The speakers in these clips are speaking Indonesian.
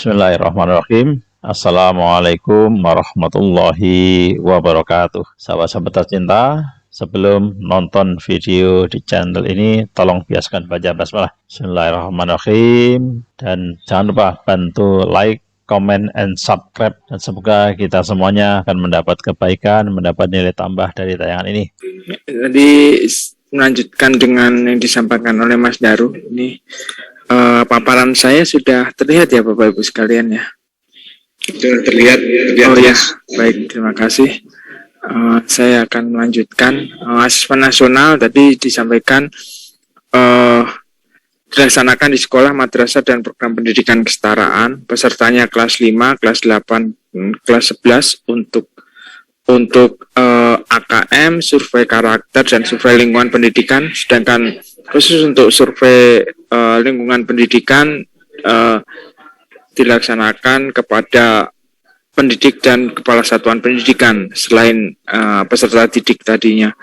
Bismillahirrahmanirrahim. Assalamualaikum warahmatullahi wabarakatuh. Sahabat-sahabat tercinta, sebelum nonton video di channel ini, tolong biasakan baca basmalah. Bismillahirrahmanirrahim. Dan jangan lupa bantu like, comment, and subscribe. Dan semoga kita semuanya akan mendapat kebaikan, mendapat nilai tambah dari tayangan ini. Jadi melanjutkan dengan yang disampaikan oleh Mas Daru ini. Paparan saya sudah terlihat ya Bapak Ibu sekalian ya? Sudah terlihat. Oh ya, baik, terima kasih. Saya akan melanjutkan asesmen nasional tadi disampaikan dilaksanakan di sekolah, madrasah, dan program pendidikan kesetaraan. Pesertanya kelas 5, kelas 8, kelas 11 untuk AKM, survei karakter, dan survei lingkungan pendidikan. Sedangkan khusus untuk survei lingkungan pendidikan dilaksanakan kepada pendidik dan kepala satuan pendidikan selain peserta didik tadinya.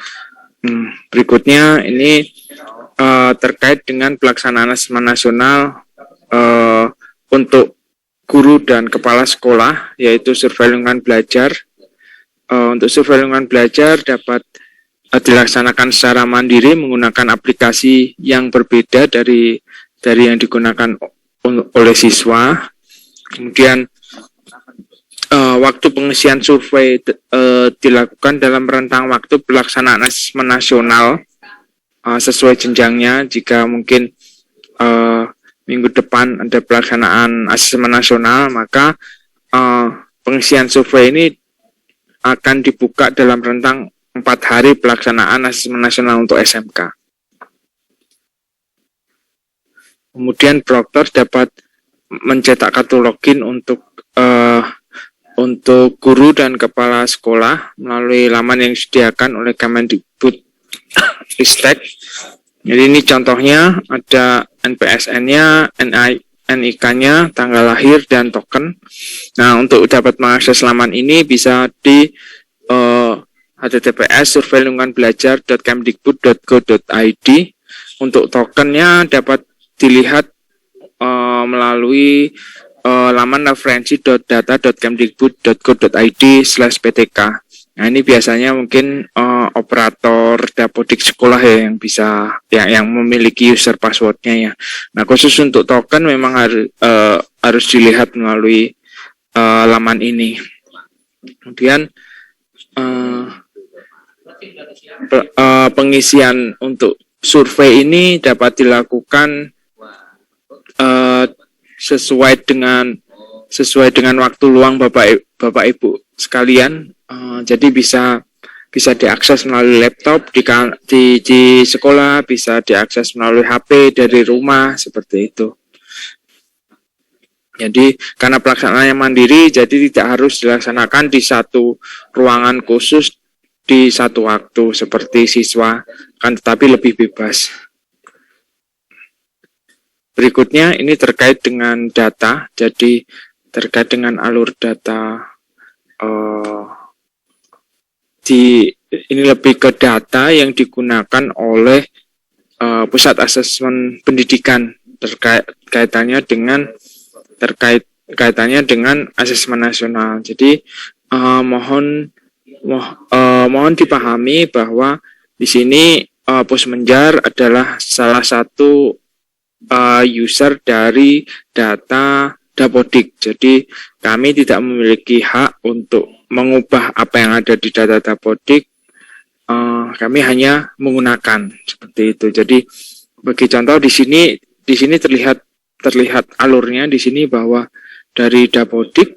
Berikutnya ini terkait dengan pelaksanaan asesmen nasional untuk guru dan kepala sekolah, yaitu survei lingkungan belajar. Untuk survei lingkungan belajar dapat dilaksanakan secara mandiri menggunakan aplikasi yang berbeda dari yang digunakan oleh siswa. Kemudian waktu pengisian survei dilakukan dalam rentang waktu pelaksanaan asesmen nasional sesuai jenjangnya. Jika mungkin minggu depan ada pelaksanaan asesmen nasional, maka pengisian survei ini akan dibuka dalam rentang 4 hari pelaksanaan asesmen nasional untuk SMK. Kemudian proktor dapat mencetak kartu login untuk guru dan kepala sekolah melalui laman yang disediakan oleh Kemendikbudristek. Jadi ini contohnya ada NPSN-nya, NIK-nya, tanggal lahir, dan token. Nah, untuk dapat mengakses laman ini bisa di https://surveilingkunganbelajar.kemdikbud.go.id. Untuk tokennya dapat dilihat melalui laman referensi.data.kemdikbud.go.id/ptk. Nah, ini biasanya mungkin operator dapodik sekolah ya yang bisa yang memiliki user passwordnya ya. Nah, khusus untuk token memang harus dilihat melalui laman ini. Kemudian pengisian untuk survei ini dapat dilakukan sesuai dengan waktu luang Bapak Ibu sekalian. Jadi bisa diakses melalui laptop di sekolah, bisa diakses melalui HP dari rumah, seperti itu. Jadi karena pelaksanaannya mandiri, jadi tidak harus dilaksanakan di satu ruangan khusus di satu waktu seperti siswa, kan, tetapi lebih bebas. Berikutnya ini terkait dengan data, jadi terkait dengan alur data. Ini lebih ke data yang digunakan oleh pusat asesmen pendidikan kaitannya dengan asesmen nasional. Jadi mohon dipahami bahwa di sini Pusmenjar adalah salah satu user dari data Dapodik. Jadi kami tidak memiliki hak untuk mengubah apa yang ada di data Dapodik. Kami hanya menggunakan seperti itu. Jadi bagi contoh di sini terlihat alurnya di sini bahwa dari Dapodik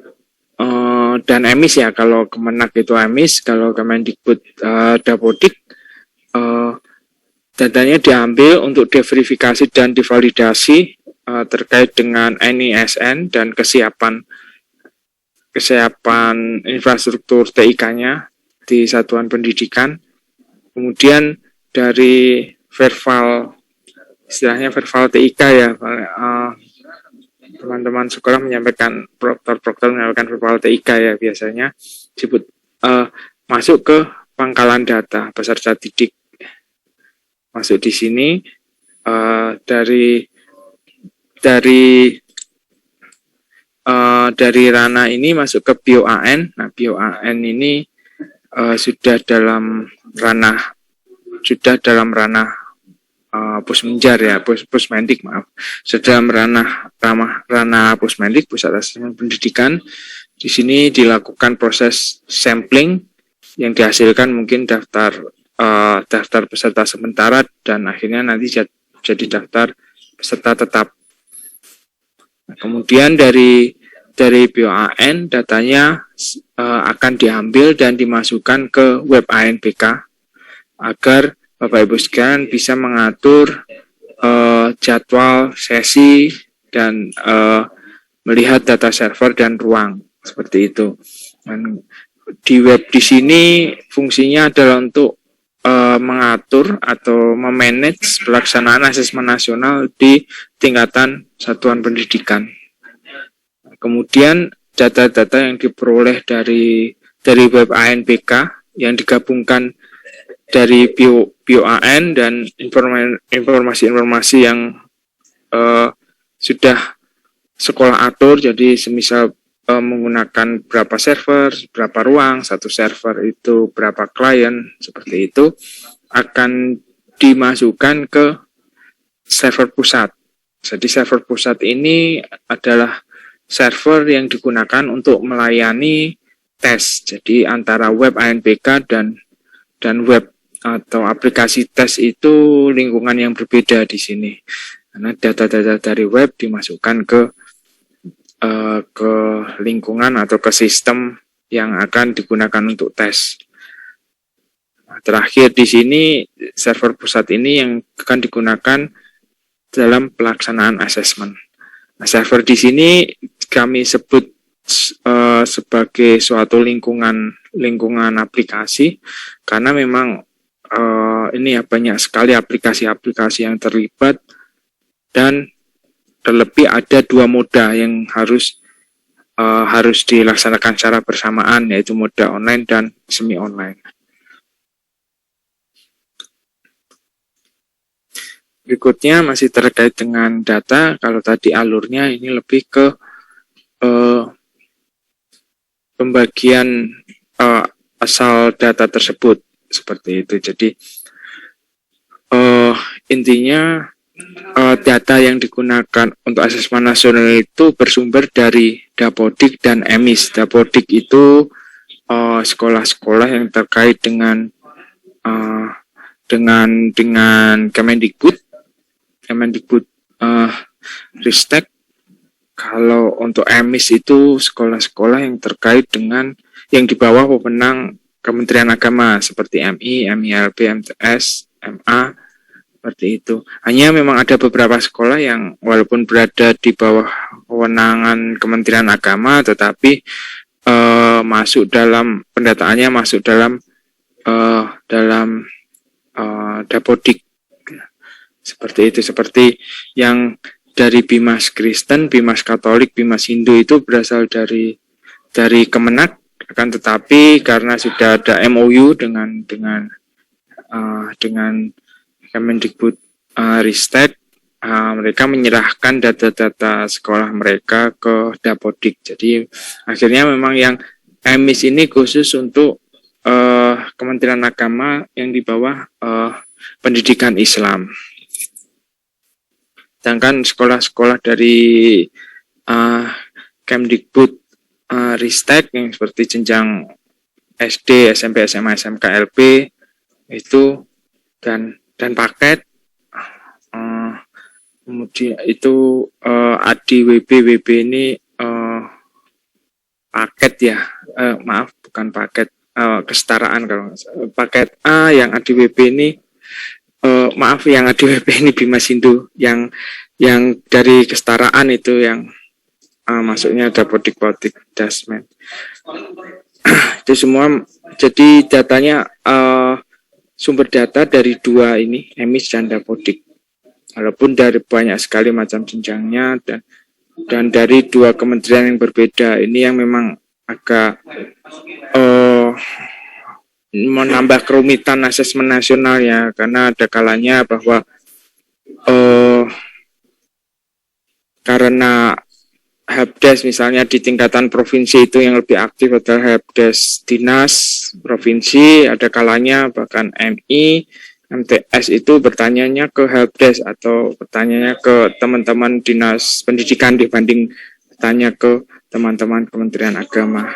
dan EMIS ya, kalau Kemenak itu EMIS, kalau Kemendikbud Dapodik, datanya diambil untuk diverifikasi dan divalidasi terkait dengan NISN dan kesiapan infrastruktur TIK-nya di satuan pendidikan. Kemudian dari istilahnya verbal TIK ya, teman-teman sekolah menyampaikan, proktor menyampaikan verbal TIK ya, biasanya disebut masuk ke pangkalan data peserta didik. Masuk di sini dari dari ranah ini masuk ke BioAN. Nah, BioAN ini sudah dalam ranah Pusmenjar ya, Pusmendik maaf. Sudah dalam ranah Pusmendik, Pusat Asesmen Pendidikan. Di sini dilakukan proses sampling yang dihasilkan mungkin daftar peserta sementara dan akhirnya nanti jadi daftar peserta tetap. Nah, kemudian dari BioAN datanya akan diambil dan dimasukkan ke web ANBK agar Bapak Ibu sekalian bisa mengatur jadwal sesi dan melihat data server dan ruang seperti itu. Dan di web di sini fungsinya adalah untuk mengatur atau memanage pelaksanaan asesmen nasional di tingkatan satuan pendidikan. Kemudian data-data yang diperoleh dari web ANBK yang digabungkan dari BioAN dan informasi-informasi yang sudah sekolah atur, jadi semisal menggunakan berapa server, berapa ruang, satu server itu berapa klien, seperti itu akan dimasukkan ke server pusat. Jadi server pusat ini adalah server yang digunakan untuk melayani tes. Jadi antara web ANBK dan web atau aplikasi tes itu lingkungan yang berbeda di sini. Karena data-data dari web dimasukkan ke lingkungan atau ke sistem yang akan digunakan untuk tes. Nah, terakhir di sini server pusat ini yang akan digunakan dalam pelaksanaan asesmen. Nah, server di sini kami sebut sebagai suatu lingkungan aplikasi karena memang ini ya banyak sekali aplikasi-aplikasi yang terlibat dan terlebih ada dua moda yang harus dilaksanakan secara bersamaan, yaitu moda online dan semi online. Berikutnya masih terkait dengan data. Kalau tadi alurnya ini lebih ke pembagian asal data tersebut seperti itu. Jadi intinya data yang digunakan untuk asesmen nasional itu bersumber dari Dapodik dan EMIS. Dapodik itu sekolah-sekolah yang terkait dengan Kemendikbud Ristek. Kalau untuk EMIS itu sekolah-sekolah yang terkait dengan yang di bawah wewenang Kementerian Agama seperti MI, MILB, MTS, MA, seperti itu. Hanya memang ada beberapa sekolah yang walaupun berada di bawah kewenangan Kementerian Agama, tetapi masuk dalam pendataannya dalam Dapodik. Seperti itu, seperti yang dari Bimas Kristen, Bimas Katolik, Bimas Hindu itu berasal dari Kemenak, akan tetapi karena sudah ada MOU dengan Kemendikbud Ristek, mereka menyerahkan data-data sekolah mereka ke Dapodik. Jadi akhirnya memang yang EMIS ini khusus untuk Kementerian Agama yang di bawah pendidikan Islam. Sedangkan sekolah-sekolah dari Kemdikbud Ristek yang seperti jenjang SD, SMP, SMA, SMK, LP itu dan paket, kemudian itu ADI WB ini paket ya, maaf bukan paket, kesetaraan kalau paket A yang ADI WB ini yang ADWP ini Bimas Hindu yang dari kesetaraan itu yang masuknya Dapodik Dasmen. Itu semua jadi datanya sumber data dari dua ini, EMIS dan Dapodik. Walaupun dari banyak sekali macam jenjangnya dan dari dua kementerian yang berbeda, ini yang memang agak menambah kerumitan asesmen nasional ya, karena ada kalanya bahwa karena helpdesk, misalnya di tingkatan provinsi itu yang lebih aktif adalah helpdesk dinas provinsi, ada kalanya bahkan MI, MTS itu bertanyanya ke helpdesk atau bertanyanya ke teman-teman dinas pendidikan dibanding bertanya ke teman-teman Kementerian Agama.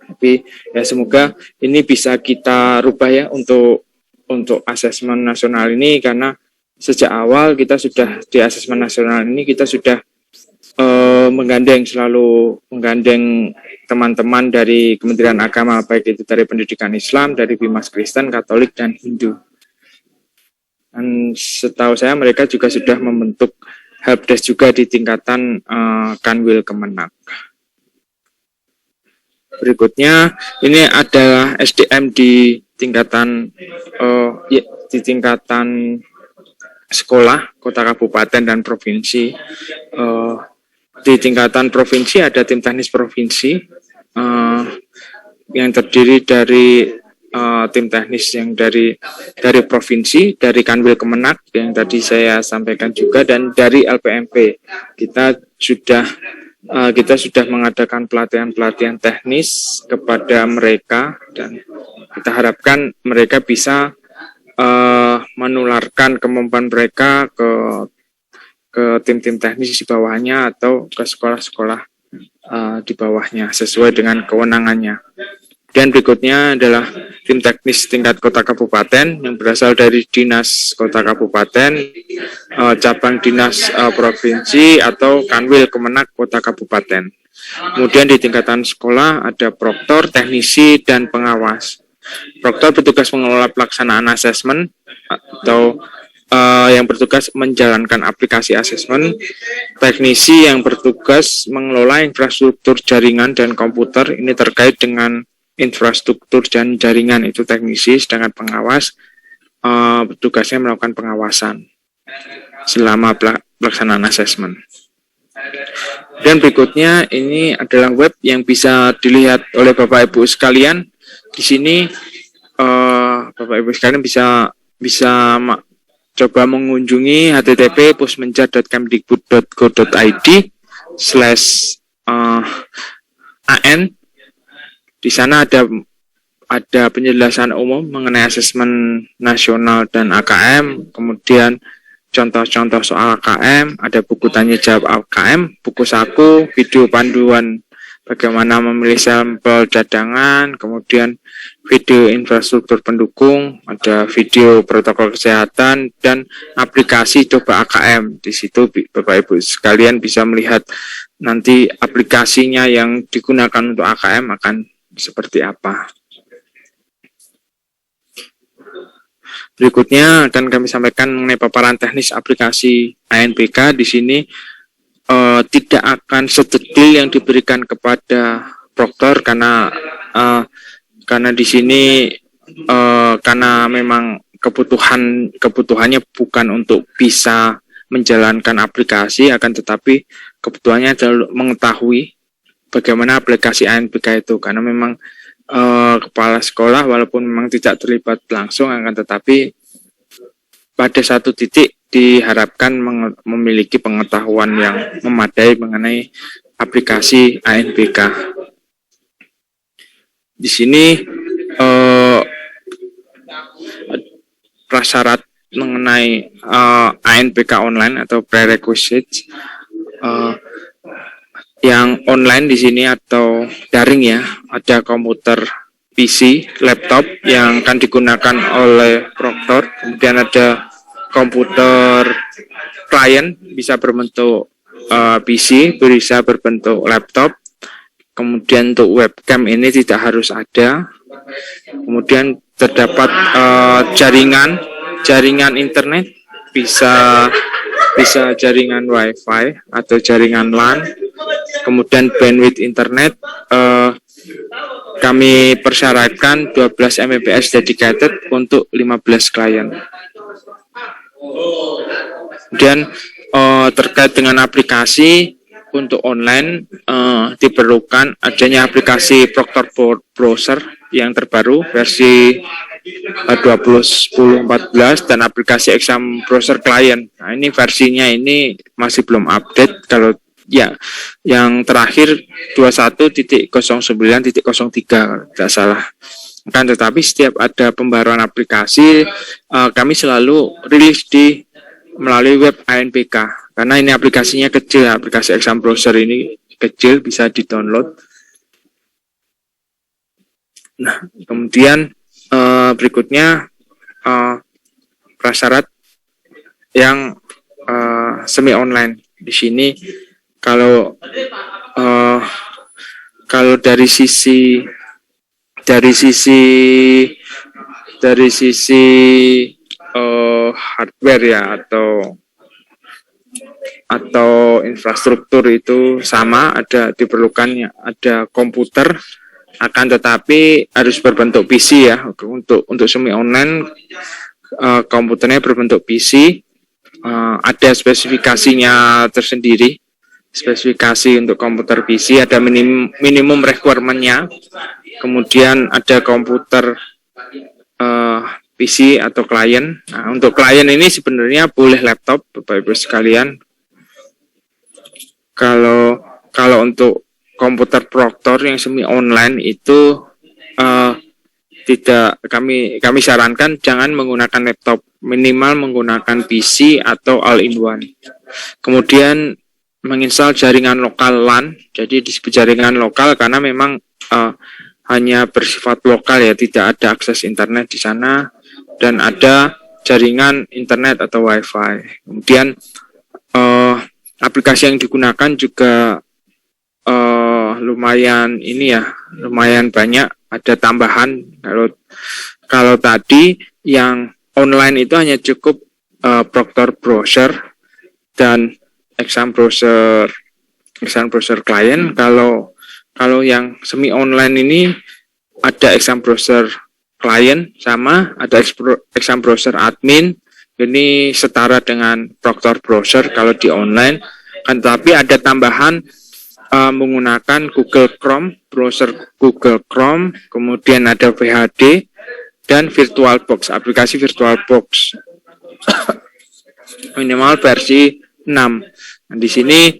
Tapi ya semoga ini bisa kita rubah ya untuk asesmen nasional ini, karena sejak awal kita sudah di asesmen nasional ini kita sudah selalu menggandeng teman-teman dari Kementerian Agama, baik itu dari pendidikan Islam, dari Bimas Kristen, Katolik, dan Hindu. Dan setahu saya mereka juga sudah membentuk helpdesk juga di tingkatan Kanwil Kemenak. Berikutnya ini adalah SDM di tingkatan sekolah, kota, kabupaten, dan provinsi. Di tingkatan provinsi ada tim teknis provinsi yang terdiri dari tim teknis yang dari provinsi, dari Kanwil Kemenak yang tadi saya sampaikan juga, dan dari LPMP. Kita sudah mengadakan pelatihan teknis kepada mereka, dan kita harapkan mereka bisa menularkan kemampuan mereka ke tim-tim teknis di bawahnya atau ke sekolah-sekolah di bawahnya sesuai dengan kewenangannya. Dan berikutnya adalah tim teknis tingkat kota kabupaten yang berasal dari dinas kota kabupaten, cabang dinas provinsi atau Kanwil Kemenak kota kabupaten. Kemudian di tingkatan sekolah ada proktor, teknisi, dan pengawas. Proktor bertugas mengelola pelaksanaan asesmen atau yang bertugas menjalankan aplikasi asesmen. Teknisi yang bertugas mengelola infrastruktur jaringan dan komputer, ini terkait dengan infrastruktur dan jaringan itu teknisi, sedangkan pengawas tugasnya melakukan pengawasan selama pelaksanaan asesmen. Dan berikutnya ini adalah web yang bisa dilihat oleh Bapak Ibu sekalian. Di sini Bapak Ibu sekalian bisa coba mengunjungi http://pusmenja.kemdikbud.go.id/an. Di sana ada penjelasan umum mengenai asesmen nasional dan AKM, kemudian contoh-contoh soal AKM, ada buku tanya jawab AKM, buku saku, video panduan bagaimana memilih sampel cadangan, kemudian video infrastruktur pendukung, ada video protokol kesehatan, dan aplikasi coba AKM. Di situ Bapak Ibu sekalian bisa melihat nanti aplikasinya yang digunakan untuk AKM akan seperti apa. Berikutnya akan kami sampaikan mengenai paparan teknis aplikasi ANPK. Di sini tidak akan sedetail yang diberikan kepada proktor karena di sini karena memang kebutuhannya bukan untuk bisa menjalankan aplikasi, akan tetapi kebutuhannya adalah mengetahui bagaimana aplikasi ANPK itu, karena memang kepala sekolah walaupun memang tidak terlibat langsung, akan tetapi pada satu titik diharapkan memiliki pengetahuan yang memadai mengenai aplikasi ANPK. Di sini prasyarat mengenai ANPK online atau prerequisites yang online di sini atau daring ya, ada komputer PC, laptop yang akan digunakan oleh proktor, kemudian ada komputer klien bisa berbentuk PC, bisa berbentuk laptop, kemudian untuk webcam ini tidak harus ada, kemudian terdapat jaringan internet, bisa jaringan wifi atau jaringan LAN, kemudian bandwidth internet kami persyaratkan 12 Mbps dedicated untuk 15 klien. Dan terkait dengan aplikasi untuk online diperlukan adanya aplikasi Proctor Browser yang terbaru versi 2010-14 dan aplikasi Exam Browser Client. Nah, ini versinya ini masih belum update. Kalau Ya, yang terakhir 21.09.03 tidak salah. Kan tetapi setiap ada pembaruan aplikasi kami selalu rilis melalui web ANPK karena ini aplikasinya kecil, aplikasi exam browser ini kecil, bisa di-download. Nah, kemudian berikutnya prasyarat yang semi online. Di sini kalau dari sisi hardware ya atau infrastruktur itu sama, diperlukannya ada komputer, akan tetapi harus berbentuk PC ya. Untuk semi online komputernya berbentuk PC, ada spesifikasinya tersendiri. Spesifikasi untuk komputer PC ada minimum requirement-nya. Kemudian ada komputer PC atau klien. Nah, untuk klien ini sebenarnya boleh laptop, Bapak Ibu sekalian. Kalau untuk komputer Proctor yang semi online itu tidak, kami sarankan jangan menggunakan laptop, minimal menggunakan PC atau all-in-one. Kemudian menginstal jaringan lokal LAN, jadi disebut jaringan lokal karena memang hanya bersifat lokal ya, tidak ada akses internet di sana dan ada jaringan internet atau WiFi. Kemudian aplikasi yang digunakan juga lumayan banyak, ada tambahan. Kalau tadi yang online itu hanya cukup Proctor Browser dan exam browser client. Kalau yang semi online ini ada exam browser client, sama ada exam browser admin, ini setara dengan Proctor Browser kalau di online. Kan tapi ada tambahan menggunakan Google Chrome, browser Google Chrome, kemudian ada VHD dan VirtualBox, aplikasi VirtualBox minimal versi 6. Nah, di sini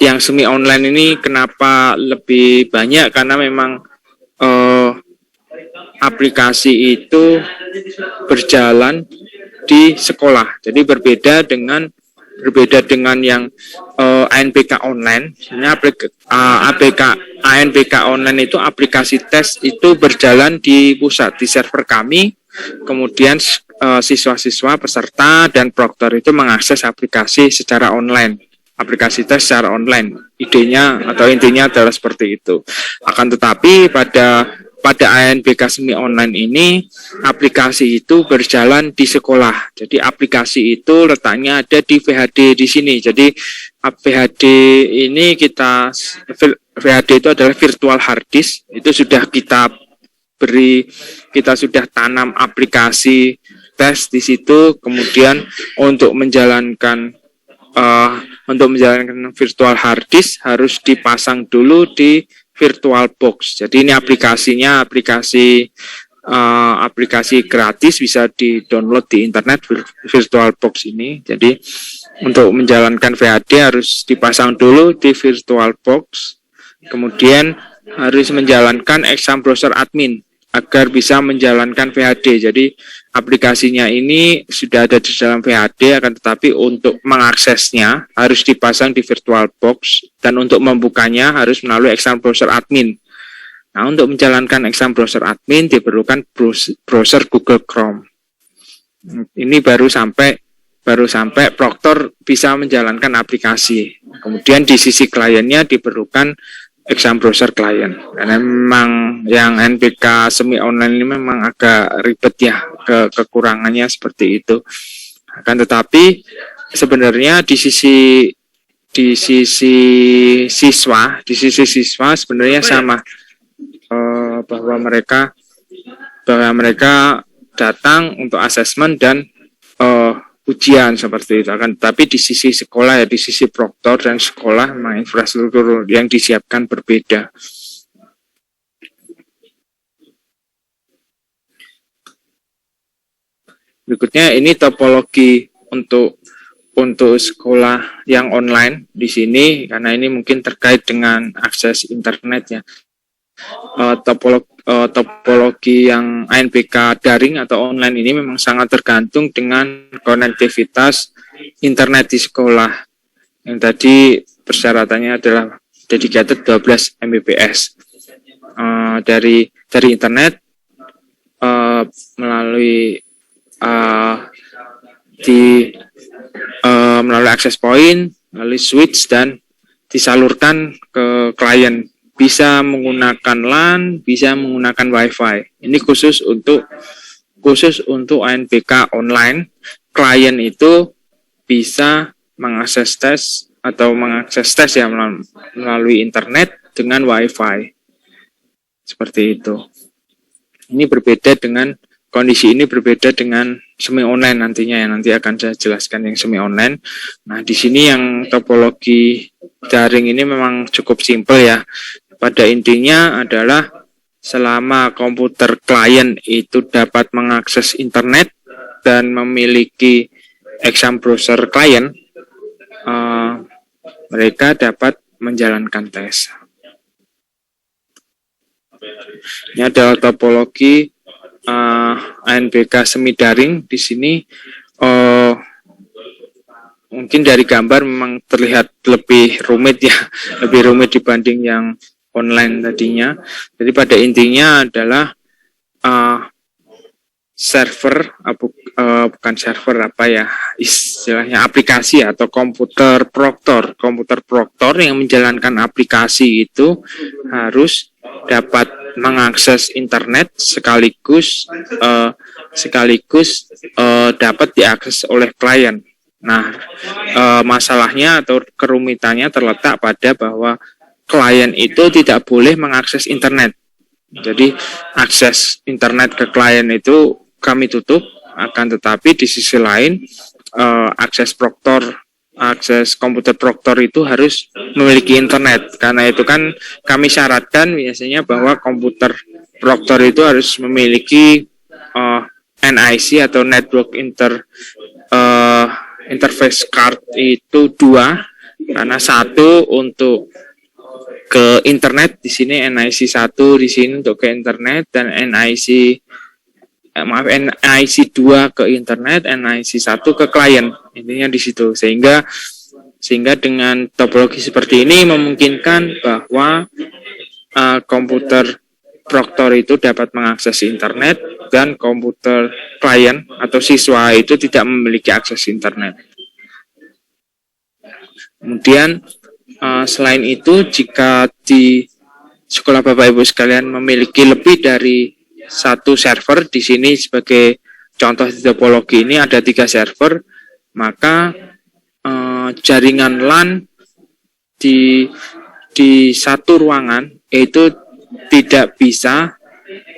yang semi online ini kenapa lebih banyak, karena memang aplikasi itu berjalan di sekolah. Jadi berbeda dengan yang ANPK online. Sebenarnya ANPK online itu aplikasi tes itu berjalan di pusat, di server kami. Kemudian siswa-siswa peserta dan proktor itu mengakses aplikasi secara online, aplikasi tes secara online. Idenya atau intinya adalah seperti itu. Akan tetapi pada ANPK semi online ini aplikasi itu berjalan di sekolah. Jadi aplikasi itu letaknya ada di VHD di sini. Jadi VHD ini VHD itu adalah virtual hard disk. Itu sudah kita sudah tanam aplikasi tes di situ. Kemudian untuk menjalankan virtual hard disk harus dipasang dulu di VirtualBox. Jadi ini aplikasinya aplikasi gratis, bisa di-download di internet VirtualBox ini. Jadi untuk menjalankan VHD harus dipasang dulu di VirtualBox. Kemudian harus menjalankan exam browser admin agar bisa menjalankan VHD. Jadi aplikasinya ini sudah ada di dalam VHD, akan tetapi untuk mengaksesnya harus dipasang di VirtualBox dan untuk membukanya harus melalui exam browser admin. Nah, untuk menjalankan exam browser admin diperlukan browser Google Chrome. Ini baru sampai proktor bisa menjalankan aplikasi. Kemudian di sisi kliennya diperlukan exam browser client. Karena memang yang NPK semi online ini memang agak ribet ya, kekurangannya seperti itu. Akan tetapi sebenarnya di sisi siswa sebenarnya sama, bahwa mereka datang untuk asesmen dan ujian seperti itu. Akan tetapi di sisi sekolah ya, di sisi proktor dan sekolah memang infrastruktur yang disiapkan berbeda. Berikutnya ini topologi untuk untuk sekolah yang online di sini, karena ini mungkin terkait dengan akses internet ya. Topologi yang ANBK daring atau online ini memang sangat tergantung dengan konektivitas internet di sekolah. Yang tadi persyaratannya adalah dedicated 12 Mbps dari internet melalui melalui access point, melalui switch, dan disalurkan ke klien. Bisa menggunakan LAN, bisa menggunakan WiFi. Ini khusus untuk ANBK online. Klien itu bisa mengakses tes ya melalui internet dengan WiFi. Seperti itu. Ini berbeda dengan kondisi ini berbeda dengan semi online nantinya ya, nanti akan saya jelaskan yang semi online. Nah, di sini yang topologi daring ini memang cukup simpel ya. Pada intinya adalah selama komputer klien itu dapat mengakses internet dan memiliki exam browser klien, mereka dapat menjalankan tes. Ini adalah topologi ANBK semi daring. Di sini mungkin dari gambar memang terlihat lebih rumit ya, lebih rumit dibanding yang online tadinya. Jadi pada intinya adalah server, bukan server istilahnya aplikasi atau komputer proktor yang menjalankan aplikasi itu harus dapat mengakses internet sekaligus dapat diakses oleh klien. Nah, masalahnya atau kerumitannya terletak pada bahwa klien itu tidak boleh mengakses internet. Jadi akses internet ke klien itu kami tutup, akan tetapi di sisi lain akses komputer proktor itu harus memiliki internet. Karena itu kan kami syaratkan biasanya bahwa komputer proktor itu harus memiliki NIC atau Network Interface Card itu 2, karena 1 untuk ke internet, di sini NIC 1 di sini untuk ke internet, dan NIC 2 ke internet, NIC 1 ke klien. Intinya di situ. Sehingga dengan topologi seperti ini memungkinkan bahwa komputer proktor itu dapat mengakses internet dan komputer klien atau siswa itu tidak memiliki akses internet. Kemudian selain itu, jika di sekolah Bapak Ibu sekalian memiliki lebih dari 1 server, di sini sebagai contoh di topologi ini ada 3 server, maka jaringan LAN di satu ruangan itu tidak bisa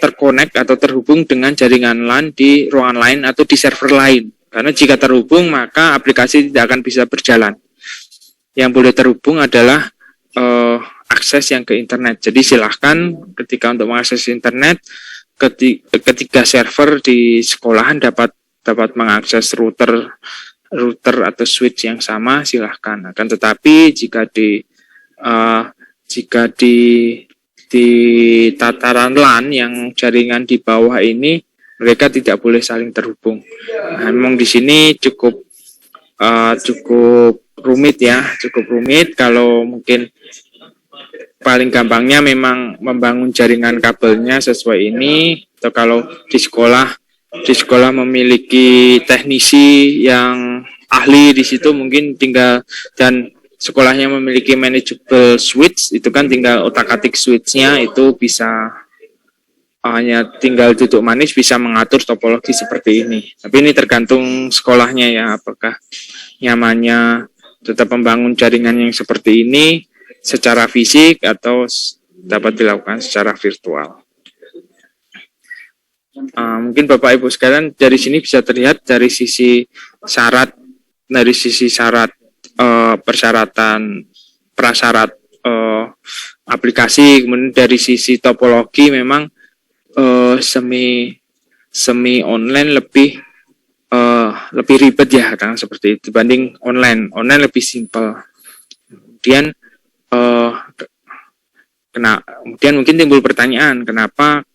terkonek atau terhubung dengan jaringan LAN di ruangan lain atau di server lain. Karena jika terhubung, maka aplikasi tidak akan bisa berjalan. Yang boleh terhubung adalah akses yang ke internet. Jadi silahkan ketika untuk mengakses internet, ketiga server di sekolahan dapat mengakses router atau switch yang sama, silahkan. Akan tetapi jika di tataran LAN yang jaringan di bawah ini, mereka tidak boleh saling terhubung. Nah, memang di sini cukup rumit ya, kalau mungkin paling gampangnya memang membangun jaringan kabelnya sesuai ini, atau kalau di sekolah memiliki teknisi yang ahli di situ mungkin tinggal, dan sekolahnya memiliki manageable switch, itu kan tinggal otak-atik switchnya itu bisa hanya tinggal duduk manis bisa mengatur topologi seperti ini. Tapi ini tergantung sekolahnya ya, apakah nyamannya tetap membangun jaringan yang seperti ini secara fisik atau dapat dilakukan secara virtual. Mungkin Bapak Ibu sekalian dari sini bisa terlihat dari sisi syarat prasyarat aplikasi, kemudian dari sisi topologi memang semi online lebih lebih ribet ya kan seperti itu dibanding online. Online lebih simpel. Kemudian kemudian mungkin timbul pertanyaan, kenapa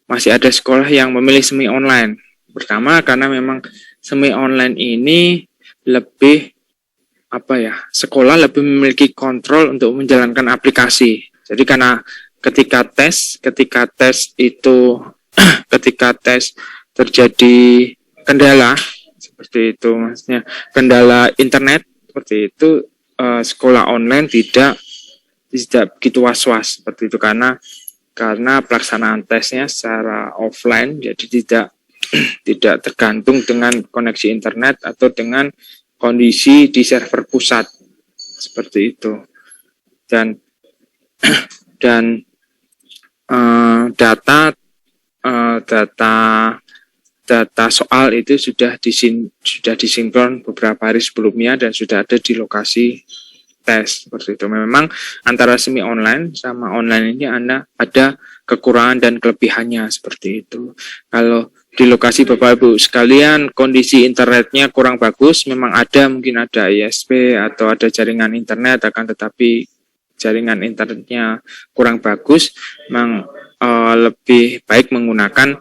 masih ada sekolah yang memilih semi online? Pertama, karena memang semi online ini lebih sekolah lebih memiliki kontrol untuk menjalankan aplikasi. Jadi karena ketika tes itu ketika tes terjadi kendala seperti itu, maksudnya kendala internet seperti itu, sekolah online tidak begitu was-was seperti itu karena pelaksanaan tesnya secara offline, jadi tidak tergantung dengan koneksi internet atau dengan kondisi di server pusat seperti itu. Dan data soal itu sudah disinkron beberapa hari sebelumnya dan sudah ada di lokasi tes seperti itu. Memang antara semi online sama online ini ada kekurangan dan kelebihannya seperti itu. Kalau di lokasi Bapak Ibu sekalian kondisi internetnya kurang bagus, memang mungkin ada ISP atau ada jaringan internet, akan tetapi jaringan internetnya kurang bagus, memang lebih baik menggunakan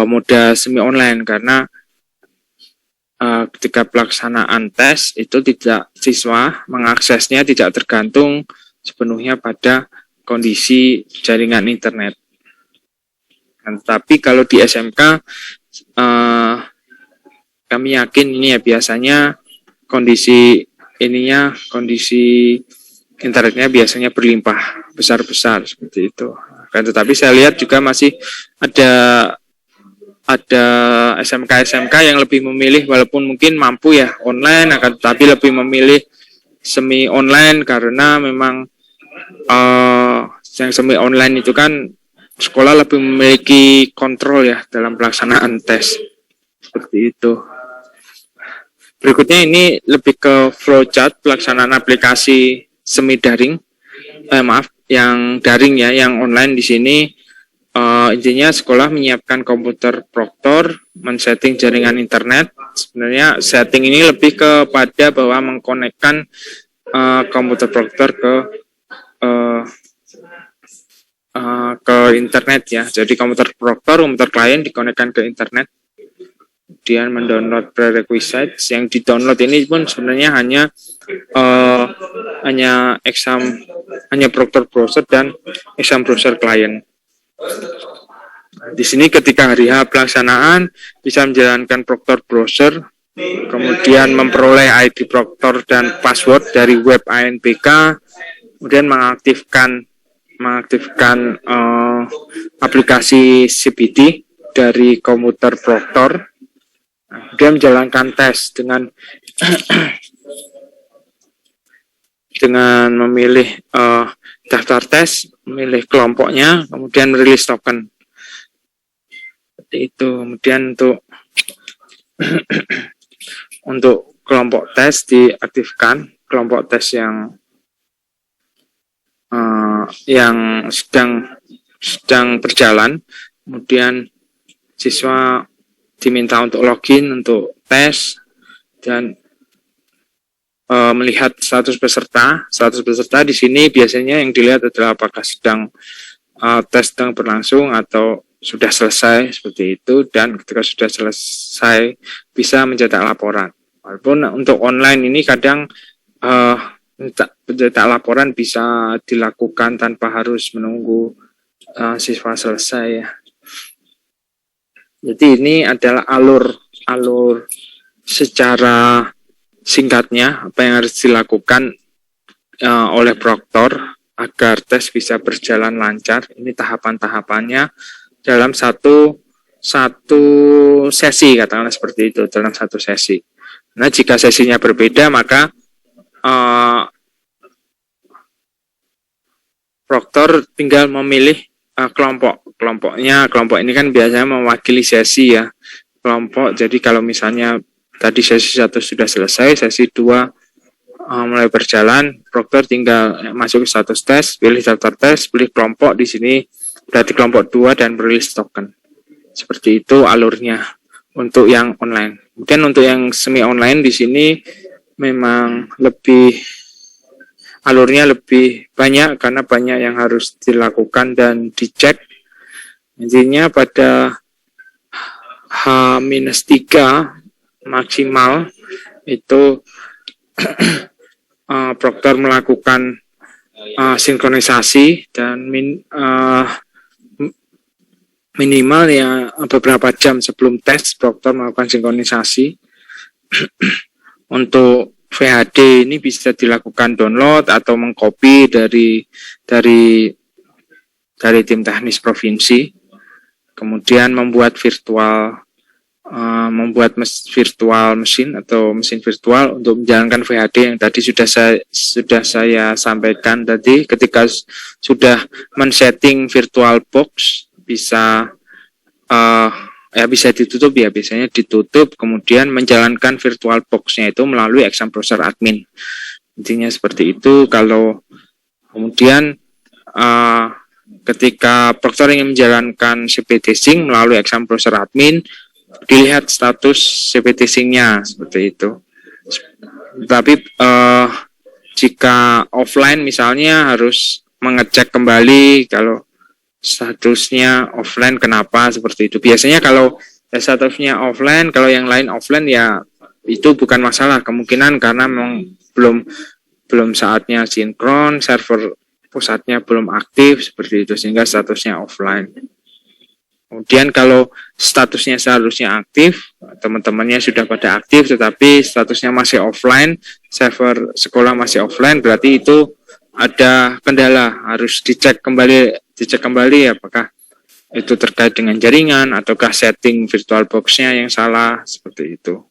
moda semi online karena ketika pelaksanaan tes itu siswa mengaksesnya tidak tergantung sepenuhnya pada kondisi jaringan internet. Tapi kalau di SMK kami yakin ini ya biasanya kondisi internetnya biasanya berlimpah besar seperti itu. Tetapi saya lihat juga masih ada SMK yang lebih memilih, walaupun mungkin mampu ya online, akan tetapi lebih memilih semi online karena memang yang semi online itu kan sekolah lebih memiliki kontrol ya dalam pelaksanaan tes seperti itu. Berikutnya ini lebih ke flowchart pelaksanaan aplikasi semi daring, yang daring ya, yang online di sini. Intinya sekolah menyiapkan komputer proktor, men-setting jaringan internet. Sebenarnya setting ini lebih kepada bahwa mengkonekkan komputer proktor ke internet ya. Jadi komputer klien dikonekkan ke internet. Kemudian mendownload prerequisites. Yang di-download ini pun sebenarnya hanya Proctor browser dan exam browser client. Di sini ketika hari H pelaksanaan bisa menjalankan Proctor browser, kemudian memperoleh ID Proctor dan password dari web ANPK, kemudian mengaktifkan aplikasi CBD dari komputer Proctor, kemudian menjalankan tes dengan memilih daftar tes, memilih kelompoknya, kemudian merilis token. Seperti itu. Kemudian untuk kelompok tes diaktifkan, kelompok tes yang sedang berjalan. Kemudian siswa diminta untuk login untuk tes dan melihat status peserta. Status peserta di sini biasanya yang dilihat adalah apakah tes sedang berlangsung atau sudah selesai seperti itu, dan ketika sudah selesai bisa mencetak laporan. Walaupun untuk online ini kadang mencetak laporan bisa dilakukan tanpa harus menunggu siswa selesai ya. Jadi ini adalah alur secara singkatnya apa yang harus dilakukan oleh proktor agar tes bisa berjalan lancar. Ini tahapan-tahapannya dalam satu sesi, katakanlah seperti itu, dalam satu sesi. Nah, jika sesinya berbeda maka proktor tinggal memilih kelompok ini kan biasanya mewakili sesi ya, kelompok. Jadi kalau misalnya tadi sesi 1 sudah selesai, sesi 2 mulai berjalan, proktor tinggal masuk ke status tes, pilih daftar tes, pilih kelompok. Di sini berarti kelompok 2 dan merilis token. Seperti itu alurnya untuk yang online. Kemudian untuk yang semi online di sini memang alurnya lebih banyak karena banyak yang harus dilakukan dan dicek. Intinya pada H-3 maksimal itu proktor melakukan sinkronisasi dan minimal ya beberapa jam sebelum tes proktor melakukan sinkronisasi. Untuk VHD ini bisa dilakukan download atau mengcopy dari tim teknis provinsi, kemudian membuat mesin atau mesin virtual untuk menjalankan VHD yang tadi sudah saya sampaikan tadi. Ketika sudah men-setting virtual box bisa ditutup ya, biasanya ditutup, kemudian menjalankan virtual box-nya itu melalui exam browser admin. Intinya seperti itu. Kalau kemudian ketika proktor ingin menjalankan CPT Sync melalui exam browser admin, dilihat status CPT Sync-nya seperti itu. Tapi jika offline misalnya harus mengecek kembali kalau statusnya offline kenapa seperti itu. Biasanya kalau statusnya offline, kalau yang lain offline ya itu bukan masalah, kemungkinan karena memang belum saatnya sinkron, server pusatnya belum aktif seperti itu sehingga statusnya offline. Kemudian kalau statusnya seharusnya aktif, teman-temannya sudah pada aktif tetapi statusnya masih offline, server sekolah masih offline, berarti itu ada kendala, harus dicek kembali apakah itu terkait dengan jaringan ataukah setting virtual box-nya yang salah seperti itu.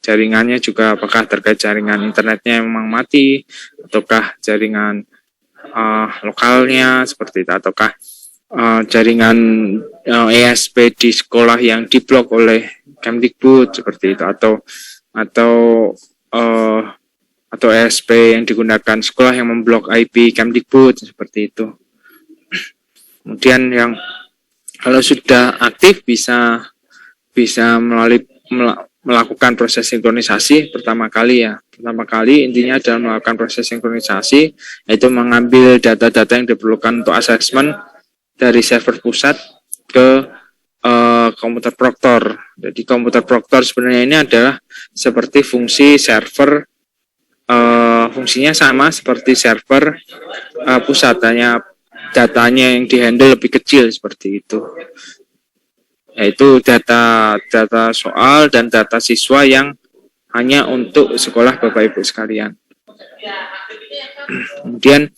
Jaringannya juga apakah terkait jaringan internetnya yang memang mati ataukah jaringan lokalnya seperti itu, ataukah jaringan ESP di sekolah yang diblok oleh Kemdikbud seperti itu, atau ESP yang digunakan sekolah yang memblok IP Kemdikbud seperti itu. Kemudian yang kalau sudah aktif bisa melakukan proses sinkronisasi pertama kali intinya adalah melakukan proses sinkronisasi, yaitu mengambil data-data yang diperlukan untuk asesmen dari server pusat ke komputer proktor. Jadi komputer proktor sebenarnya ini adalah seperti fungsi server, fungsinya sama seperti server pusat, hanya datanya yang dihandle lebih kecil seperti itu, yaitu data soal dan data siswa yang hanya untuk sekolah Bapak Ibu sekalian. Kemudian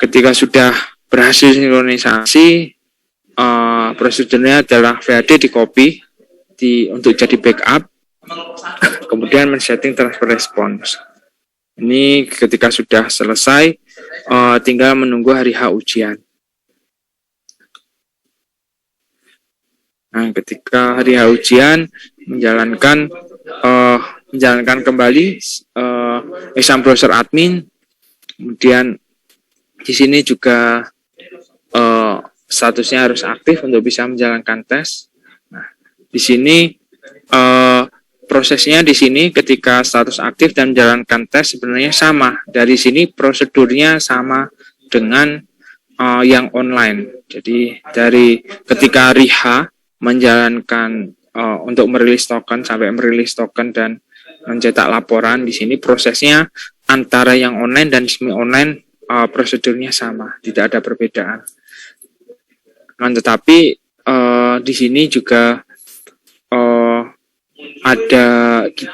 ketika sudah berhasil sinkronisasi, prosedurnya adalah VHD di copy untuk jadi backup, kemudian men-setting transfer response. Ini ketika sudah selesai, tinggal menunggu hari H ujian. Nah, ketika hari H ujian menjalankan kembali exam browser admin, kemudian di sini juga statusnya harus aktif untuk bisa menjalankan tes. Nah, di sini prosesnya di sini ketika status aktif dan menjalankan tes sebenarnya sama. Dari sini prosedurnya sama dengan yang online. Jadi dari ketika hari H menjalankan untuk merilis token sampai merilis token dan mencetak laporan, di sini prosesnya antara yang online dan semi online prosedurnya sama, tidak ada perbedaan. Nah, tetapi di sini juga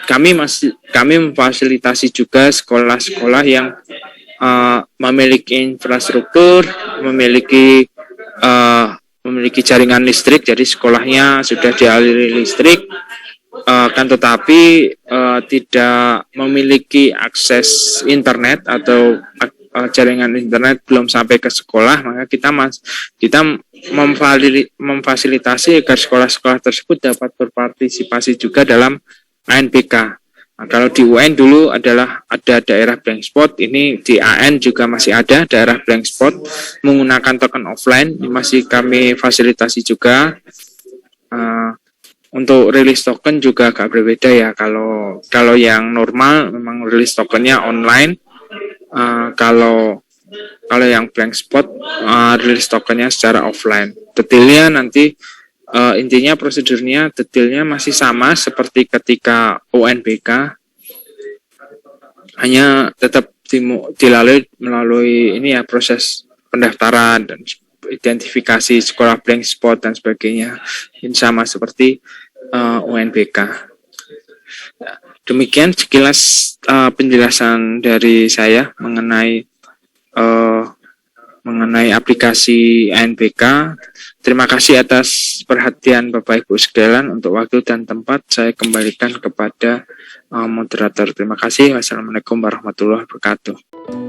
kami memfasilitasi juga sekolah-sekolah yang memiliki infrastruktur, memiliki jaringan listrik, jadi sekolahnya sudah dialiri listrik, kan tetapi tidak memiliki akses internet atau jaringan internet belum sampai ke sekolah, maka kita memfasilitasi agar sekolah-sekolah tersebut dapat berpartisipasi juga dalam ANBK. Nah, kalau di UN dulu adalah ada daerah blank spot, ini di AN juga masih ada daerah blank spot menggunakan token offline, ini masih kami fasilitasi juga. Untuk rilis token juga agak berbeda ya. Kalau yang normal memang rilis tokennya online. Kalau yang blank spot rilis tokennya secara offline. Detailnya nanti intinya prosedurnya detailnya masih sama seperti ketika UNBK, hanya tetap dilalui melalui ini ya, proses pendaftaran dan identifikasi sekolah blank spot dan sebagainya, ini sama seperti UNBK. Demikian sekilas penjelasan dari saya mengenai aplikasi ANBK. Terima kasih atas perhatian Bapak Ibu sekalian. Untuk waktu dan tempat saya kembalikan kepada moderator. Terima kasih. Wassalamualaikum warahmatullahi wabarakatuh.